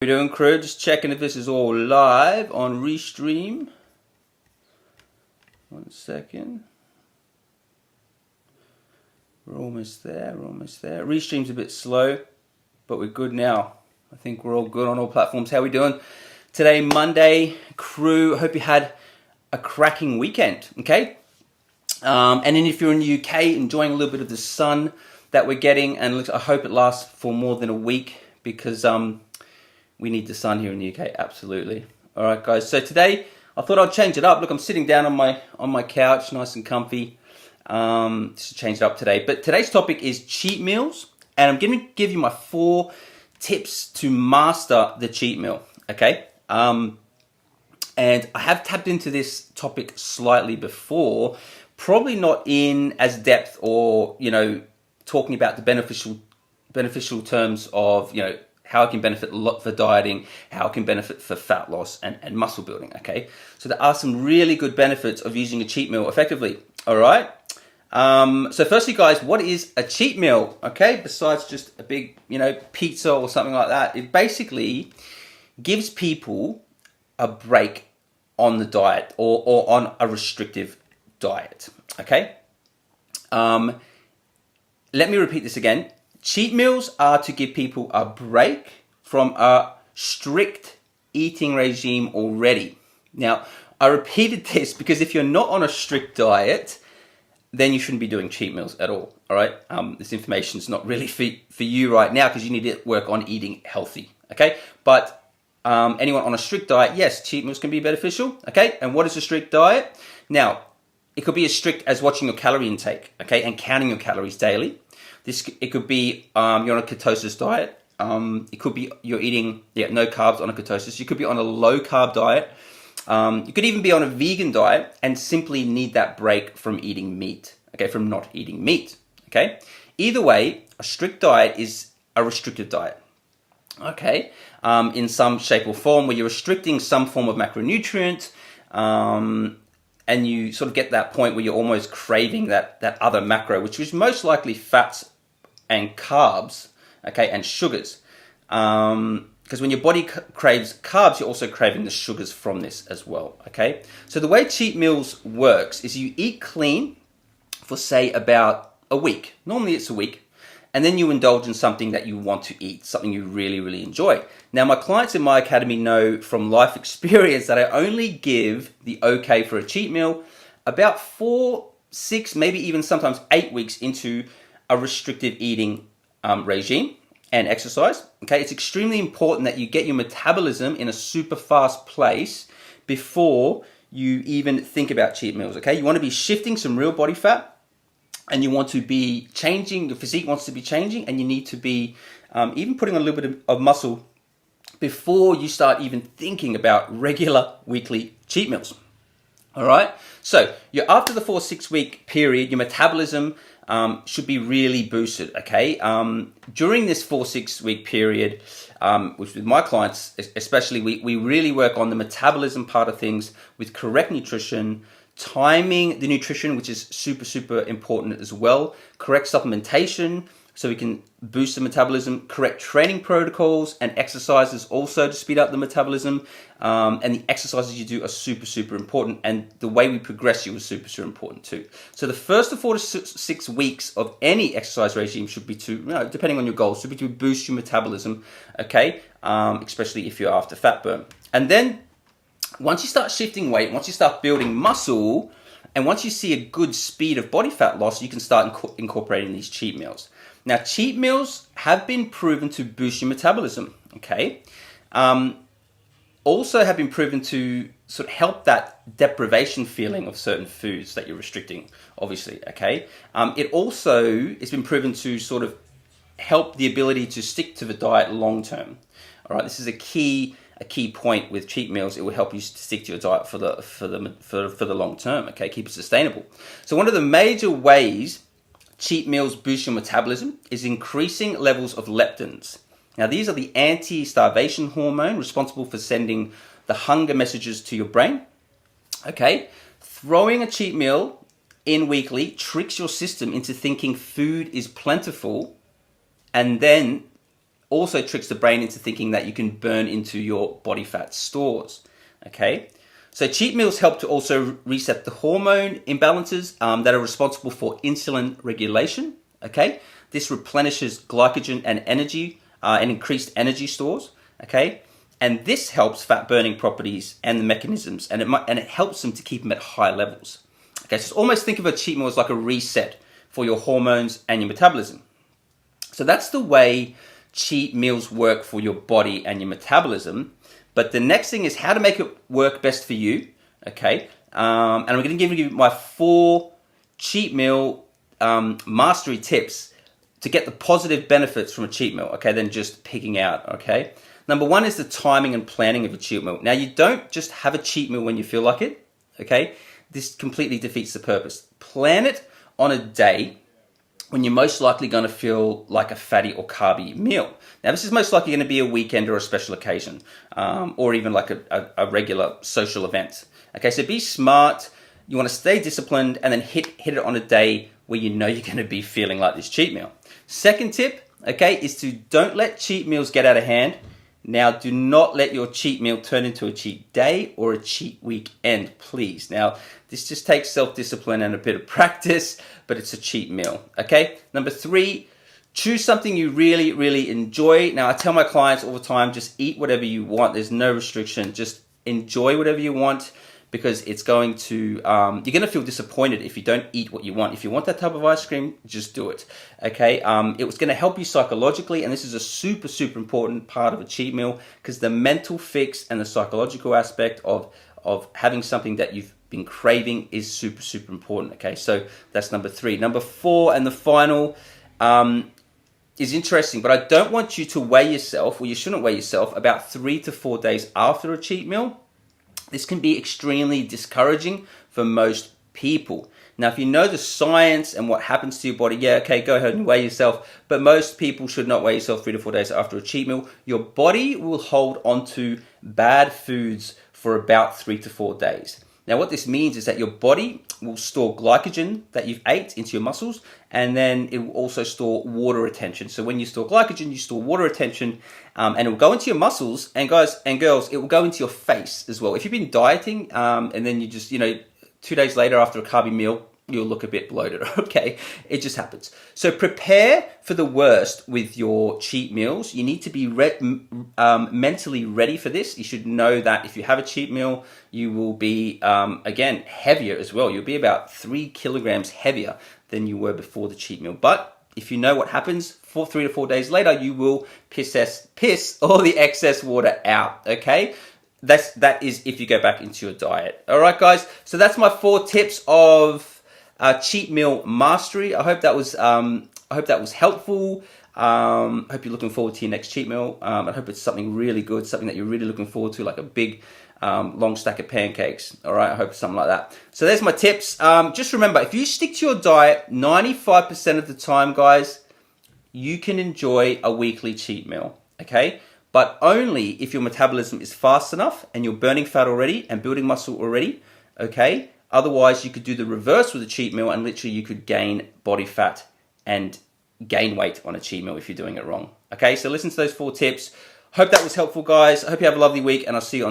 How you doing, crew? Just checking if this is all live on Restream. 1 second. We're almost there, Restream's a bit slow, but we're good now. I think we're all good on all platforms. How we doing? Today, Monday, crew. Hope you had a cracking weekend, okay? And then if you're in the UK, enjoying a little bit of the sun that we're getting, and I hope it lasts for more than a week, because we need the sun here in the UK, absolutely. All right, guys. So today, I thought I'd change it up. Look, I'm sitting down on my couch, nice and comfy. Just to change it up today. But today's topic is cheat meals, and I'm going to give you my 4 tips to master the cheat meal. Okay. And I have tapped into this topic slightly before, probably not in as depth, or talking about the beneficial terms of how it can benefit for dieting, how it can benefit for fat loss and muscle building, okay? So there are some really good benefits of using a cheat meal effectively, all right? So firstly, guys, what is a cheat meal, okay? Besides just a big, pizza or something like that, it basically gives people a break on the diet or on a restrictive diet, okay? Let me repeat this again. Cheat meals are to give people a break from a strict eating regime already. Now, I repeated this because if you're not on a strict diet, then you shouldn't be doing cheat meals at all right? This information is not really for you right now, because you need to work on eating healthy, okay? But anyone on a strict diet, yes, cheat meals can be beneficial, okay? And what is a strict diet? Now, it could be as strict as watching your calorie intake, okay, and counting your calories daily. It could be you're on a ketosis diet. It could be you're eating no carbs on a ketosis. You could be on a low carb diet. You could even be on a vegan diet and simply need that break from eating meat, okay, from not eating meat, okay? Either way, a strict diet is a restrictive diet, okay, in some shape or form, where you're restricting some form of macronutrient, and you sort of get that point where you're almost craving that other macro, which is most likely fats and carbs, okay, and sugars. Because when your body craves carbs, you're also craving the sugars from this as well, okay? So the way cheat meals works is you eat clean for, say, about a week. Normally it's a week. And then you indulge in something that you want to eat, something you really, really enjoy. Now, my clients in my academy know from life experience that I only give the okay for a cheat meal about 4, 6, maybe even sometimes 8 weeks into a restrictive eating regime and exercise. Okay, it's extremely important that you get your metabolism in a super fast place before you even think about cheat meals. Okay, you want to be shifting some real body fat, and you want to be changing, your physique wants to be changing, and you need to be even putting on a little bit of muscle before you start even thinking about regular weekly cheat meals. All right, so you're after the 4-6 week period, your metabolism should be really boosted, okay? During this 4-6 week period, which with my clients especially, we really work on the metabolism part of things with correct nutrition, timing the nutrition, which is super, super important as well, correct supplementation, so we can boost the metabolism, correct training protocols and exercises also to speed up the metabolism, and the exercises you do are super, super important, and the way we progress you is super, super important too. So the first 4 to 6 weeks of any exercise regime should be to, depending on your goals, should be to boost your metabolism, okay, especially if you're after fat burn. And then once you start shifting weight, once you start building muscle, and once you see a good speed of body fat loss, you can start incorporating these cheat meals. Now, cheat meals have been proven to boost your metabolism, okay? Also have been proven to sort of help that deprivation feeling of certain foods that you're restricting, obviously, okay? It also has been proven to sort of help the ability to stick to the diet long term. All right, this is a key point with cheat meals. It will help you stick to your diet for the long term, okay? Keep it sustainable. So one of the major ways cheat meals boost your metabolism is increasing levels of leptins. Now, these are the anti-starvation hormone responsible for sending the hunger messages to your brain. Okay, throwing a cheat meal in weekly tricks your system into thinking food is plentiful, and then also tricks the brain into thinking that you can burn into your body fat stores. Okay, so cheat meals help to also reset the hormone imbalances that are responsible for insulin regulation. Okay, this replenishes glycogen and energy and increased energy stores. Okay, and this helps fat burning properties and the mechanisms, and it helps them to keep them at high levels. Okay, so almost think of a cheat meal as like a reset for your hormones and your metabolism. So that's the way cheat meals work for your body and your metabolism. But the next thing is how to make it work best for you. Okay, and I'm going to give you my 4 cheat meal mastery tips to get the positive benefits from a cheat meal. Okay, than just picking out. Okay, number 1 is the timing and planning of a cheat meal. Now, you don't just have a cheat meal when you feel like it. Okay, this completely defeats the purpose. Plan it on a day when you're most likely going to feel like a fatty or carby meal. Now, this is most likely going to be a weekend or a special occasion, or even like a regular social event. Okay, so be smart. You want to stay disciplined and then hit it on a day where you know you're going to be feeling like this cheat meal. Second tip, okay, is to don't let cheat meals get out of hand. Now, do not let your cheat meal turn into a cheat day or a cheat weekend, please. Now, this just takes self-discipline and a bit of practice, but it's a cheat meal, okay? Number 3, choose something you really, really enjoy. Now, I tell my clients all the time, just eat whatever you want. There's no restriction. Just enjoy whatever you want, because it's going to, you're going to feel disappointed if you don't eat what you want. If you want that type of ice cream, just do it, okay? It was going to help you psychologically, and this is a super, super important part of a cheat meal, because the mental fix and the psychological aspect of having something that you've been craving is super, super important, okay? So that's number 3. Number 4, and the final, is interesting, but I don't want you to weigh yourself, or you shouldn't weigh yourself, about 3 to 4 days after a cheat meal. This can be extremely discouraging for most people. Now, if you know the science and what happens to your body, yeah, okay, go ahead and weigh yourself. But most people should not weigh yourself 3 to 4 days after a cheat meal. Your body will hold onto bad foods for about 3 to 4 days. Now, what this means is that your body will store glycogen that you've ate into your muscles, and then it will also store water retention. So when you store glycogen, you store water retention, and it will go into your muscles, and guys and girls, it will go into your face as well. If you've been dieting, and then you just, 2 days later after a carby meal, you'll look a bit bloated, okay? It just happens. So prepare for the worst with your cheat meals. You need to be mentally ready for this. You should know that if you have a cheat meal, you will be, again, heavier as well. You'll be about 3 kilograms heavier than you were before the cheat meal. But if you know what happens, 3 to 4 days later, you will piss all the excess water out, okay? That is if you go back into your diet. All right, guys. So that's my 4 tips of cheat meal mastery. I hope that was helpful. I hope you're looking forward to your next cheat meal. I hope it's something really good, something that you're really looking forward to, like a big long stack of pancakes. All right, I hope it's something like that. So there's my tips. Just remember, if you stick to your diet 95% of the time, guys, you can enjoy a weekly cheat meal. Okay, but only if your metabolism is fast enough and you're burning fat already and building muscle already. Okay. Otherwise, you could do the reverse with a cheat meal, and literally you could gain body fat and gain weight on a cheat meal if you're doing it wrong. Okay, so listen to those 4 tips. Hope that was helpful, guys. I hope you have a lovely week, and I'll see you on the